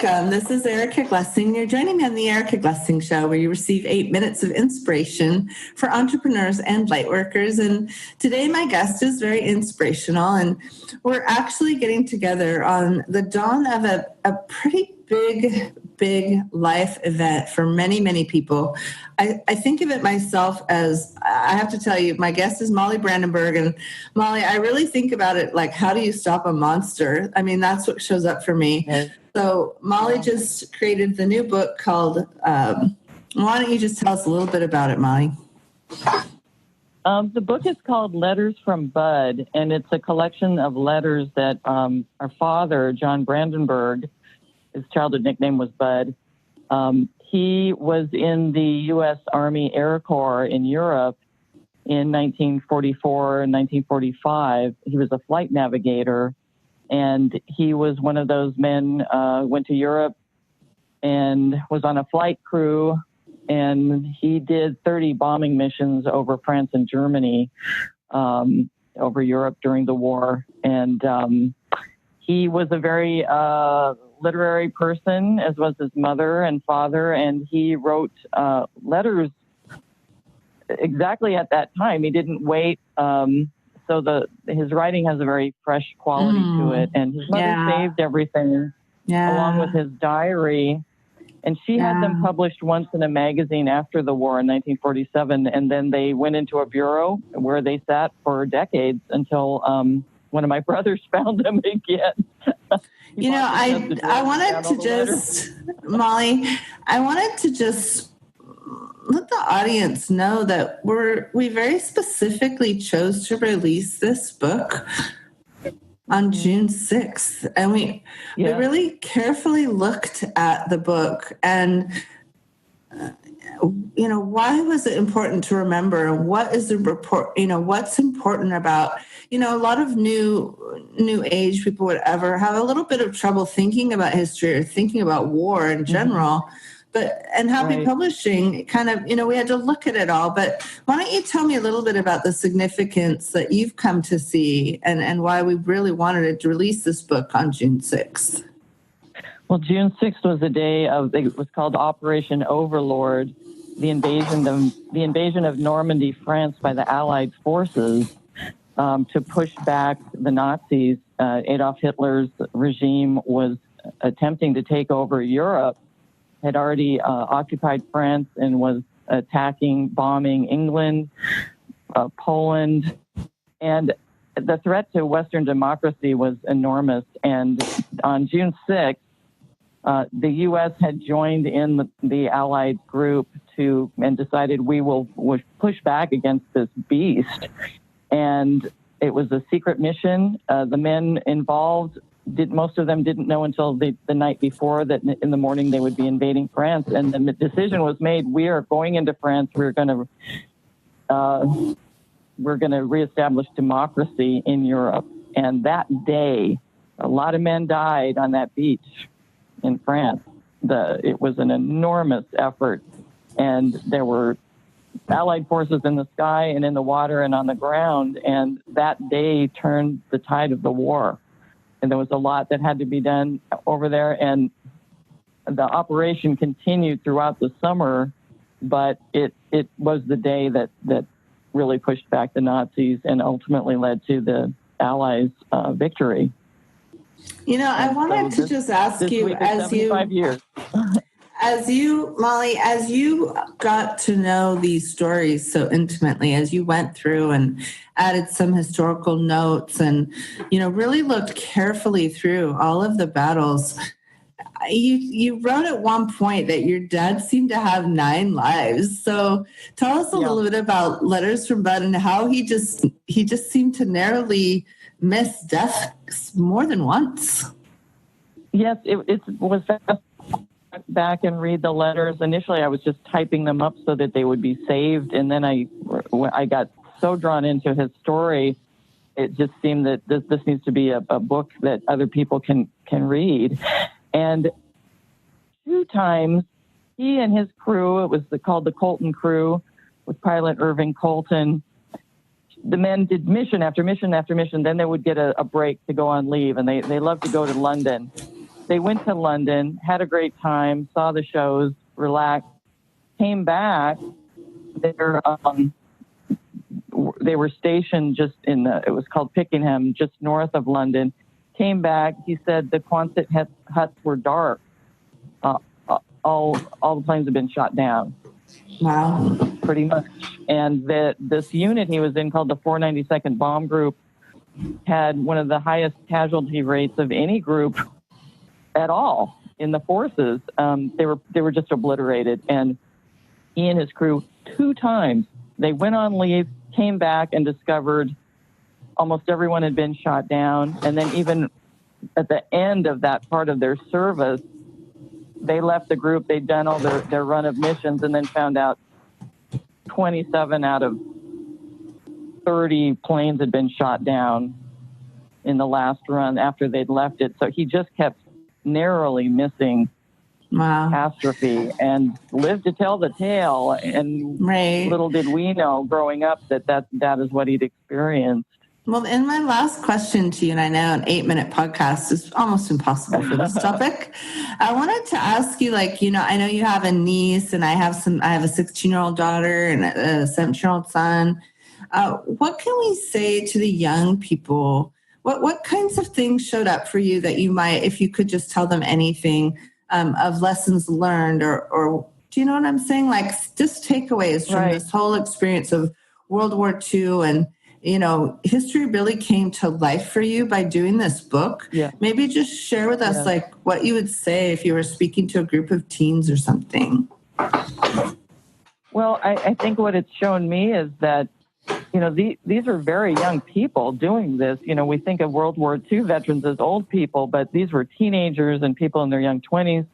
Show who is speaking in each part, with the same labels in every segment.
Speaker 1: welcome. This is Erica Glessing. You're joining me on the Erica Glessing Show, where you receive 8 minutes of inspiration for entrepreneurs and lightworkers. And today my guest is very inspirational, and we're actually getting together on the dawn of a pretty big life event for many, many people. I think of it myself as, I have to tell you, my guest is Molly Brandenburg. And Molly, I really think about it like, how do you stop a monster? I mean, that's what shows up for me. Yes. So Molly just created the new book called, why don't you just tell us a little bit about it, Molly?
Speaker 2: The book is called Letters from Bud, and it's a collection of letters that our father, John Brandenburg, his childhood nickname was Bud. He was in the U.S. Army Air Corps in Europe in 1944 and 1945. He was a flight navigator, and he was one of those men went to Europe and was on a flight crew, and he did 30 bombing missions over France and Germany, over Europe during the war. And he was a very literary person, as was his mother and father, and he wrote letters exactly at that time. He didn't wait, so his writing has a very fresh quality to it, and his mother saved everything along with his diary, and she had them published once in a magazine after the war in 1947, and then they went into a bureau where they sat for decades until one of my brothers found them again.
Speaker 1: You know, I wanted to just, Molly, I wanted to just let the audience know that we very specifically chose to release this book on June 6th. And we really carefully looked at the book and, why was it important to remember? What is the report? What's important about, a lot of new age people, whatever, have a little bit of trouble thinking about history or thinking about war in general. And Happy Publishing kind of, we had to look at it all. But why don't you tell me a little bit about the significance that you've come to see and why we really wanted to release this book on June 6th?
Speaker 2: Well, June 6th was the day it was called Operation Overlord, the invasion of Normandy, France by the Allied forces to push back the Nazis. Adolf Hitler's regime was attempting to take over Europe, had already occupied France and was bombing England, Poland, and the threat to Western democracy was enormous. And on June 6th, the U.S. had joined in the Allied group and decided we will push back against this beast. And it was a secret mission. The men involved, most of them didn't know until the night before that in the morning they would be invading France. And the decision was made, we are going into France. We're going to reestablish democracy in Europe. And that day, a lot of men died on that beach in France. It was an enormous effort, and there were Allied forces in the sky and in the water and on the ground, and that day turned the tide of the war. And there was a lot that had to be done over there, and the operation continued throughout the summer, but it was the day that really pushed back the Nazis and ultimately led to the Allies' victory.
Speaker 1: I wanted to just ask you, Molly, as you got to know these stories so intimately, as you went through and added some historical notes and, really looked carefully through all of the battles, you wrote at one point that your dad seemed to have 9 lives. So tell us a little bit about Letters from Bud and how he just seemed to narrowly miss death more than once.
Speaker 2: Yes, it was back and read the letters. Initially, I was just typing them up so that they would be saved, and then I got so drawn into his story, it just seemed that this needs to be a book that other people can read. And 2 times, he and his crew, it was called the Colton Crew, with pilot Irving Colton. The men did mission after mission after mission. Then they would get a break to go on leave, and they loved to go to London. they went to London, had a great time, saw the shows, relaxed, came back. They were stationed just it was called Pickenham, just north of London. Came back. He said the Quonset huts were dark. All the planes had been shot down.
Speaker 1: Wow.
Speaker 2: Pretty much. And this unit he was in, called the 492nd Bomb Group, had one of the highest casualty rates of any group at all in the forces. They were just obliterated. And he and his crew, 2 times, they went on leave, came back, and discovered almost everyone had been shot down. And then even at the end of that part of their service, they left the group. They'd done all their run of missions, and then found out 27 out of 30 planes had been shot down in the last run after they'd left it. So he just kept narrowly missing catastrophe, and lived to tell the tale. And little did we know growing up that is what he'd experienced.
Speaker 1: Well, in my last question to you, and I know an 8-minute podcast is almost impossible for this topic, I wanted to ask you, I know you have a niece, and I have a 16-year-old daughter and a 17-year-old son. What can we say to the young people? What kinds of things showed up for you that you might, if you could just tell them anything of lessons learned, or do you know what I'm saying? Just takeaways from this whole experience of World War II, and history really came to life for you by doing this book. Yeah. Maybe just share with us what you would say if you were speaking to a group of teens or something.
Speaker 2: Well, I think what it's shown me is that, these are very young people doing this. We think of World War II veterans as old people, but these were teenagers and people in their young 20s.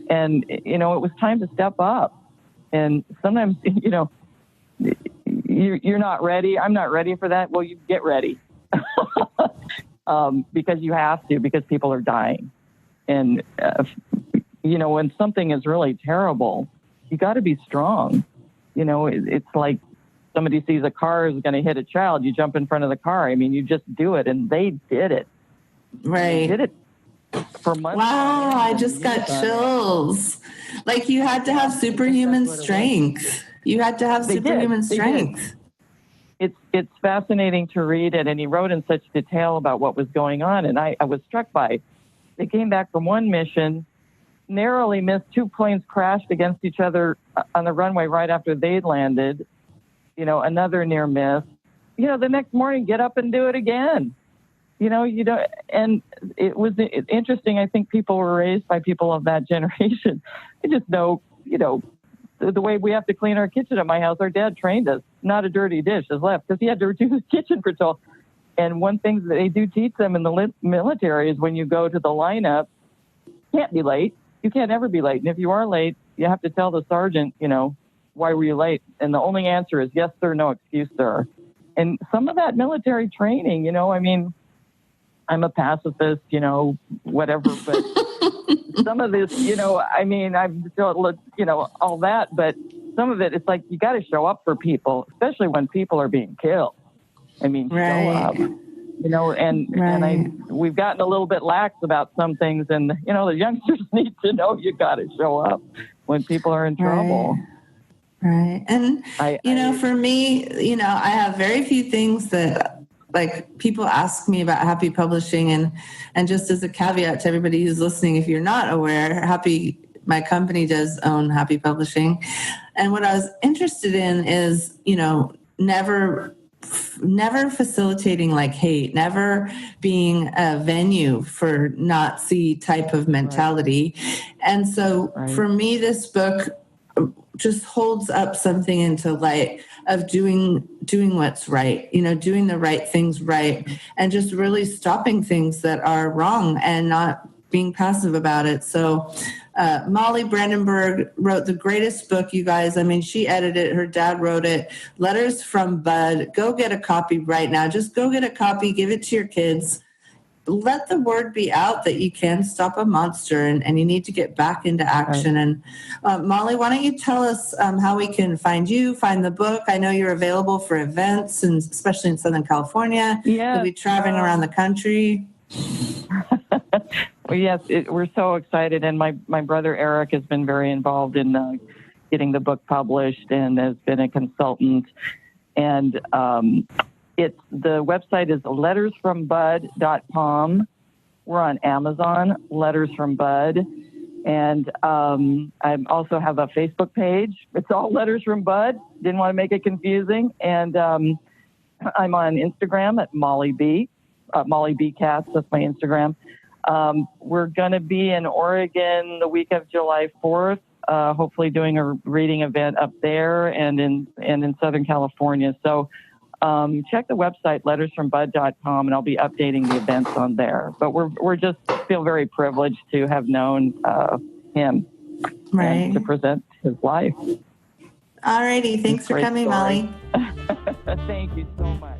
Speaker 2: And, it was time to step up. And sometimes, you're not ready. I'm not ready for that. Well, you get ready because you have to, because people are dying. And, when something is really terrible, you got to be strong. It's like somebody sees a car is going to hit a child. You jump in front of the car. I mean, you just do it. And they did it.
Speaker 1: Right.
Speaker 2: They did it for months.
Speaker 1: Wow. I just got chills. You had to have superhuman strength. You had to have superhuman strength.
Speaker 2: It's fascinating to read it, and he wrote in such detail about what was going on, and I was struck by. They came back from one mission, narrowly missed, 2 planes crashed against each other on the runway right after they'd landed. Another near miss. The next morning, get up and do it again. You don't. And it was interesting. I think people were raised by people of that generation. They just know, the way we have to clean our kitchen at my house. Our dad trained us. Not a dirty dish is left, because he had to do the kitchen patrol. And one thing that they do teach them in the military is when you go to the lineup, you can't be late. You can't ever be late. And if you are late, you have to tell the sergeant, why were you late? And the only answer is yes, sir, no excuse, sir. And some of that military training, I'm a pacifist, whatever, but some of this, I'm still, all that, but some of it, it's like, you got to show up for people, especially when people are being killed. Show up, and we've gotten a little bit lax about some things, and, the youngsters need to know you got to show up when people are in trouble.
Speaker 1: Right. And, for me, I have very few things that, people ask me about Happy Publishing, and just as a caveat to everybody who's listening, if you're not aware, my company does own Happy Publishing. And what I was interested in is, never facilitating hate, never being a venue for Nazi type of mentality. And so for me, this book just holds up something into light of doing what's right, doing the right things right, and just really stopping things that are wrong and not being passive about it. So Molly Brandenburg wrote the greatest book, you guys. She edited it. Her dad wrote it. Letters from Bud. Go get a copy right now. Just go get a copy. Give it to your kids. Let the word be out that you can stop a monster, and you need to get back into action. And Molly, why don't you tell us how we can find you, find the book? I know you're available for events, and especially in Southern California. You'll be traveling around the country.
Speaker 2: Well, yes, we're so excited. And my brother Eric has been very involved in getting the book published and has been a consultant. And the website is lettersfrombud.com. We're on Amazon, Letters from Bud. And I also have a Facebook page. It's all Letters from Bud. Didn't want to make it confusing. And I'm on Instagram at Molly B. Molly B. Katz, that's my Instagram. We're going to be in Oregon the week of July 4th, hopefully doing a reading event up there and in Southern California. So check the website, lettersfrombud.com, and I'll be updating the events on there. But we're just feel very privileged to have known him and to present his life.
Speaker 1: All righty. Thanks for coming,
Speaker 2: story.
Speaker 1: Molly.
Speaker 2: Thank you so much.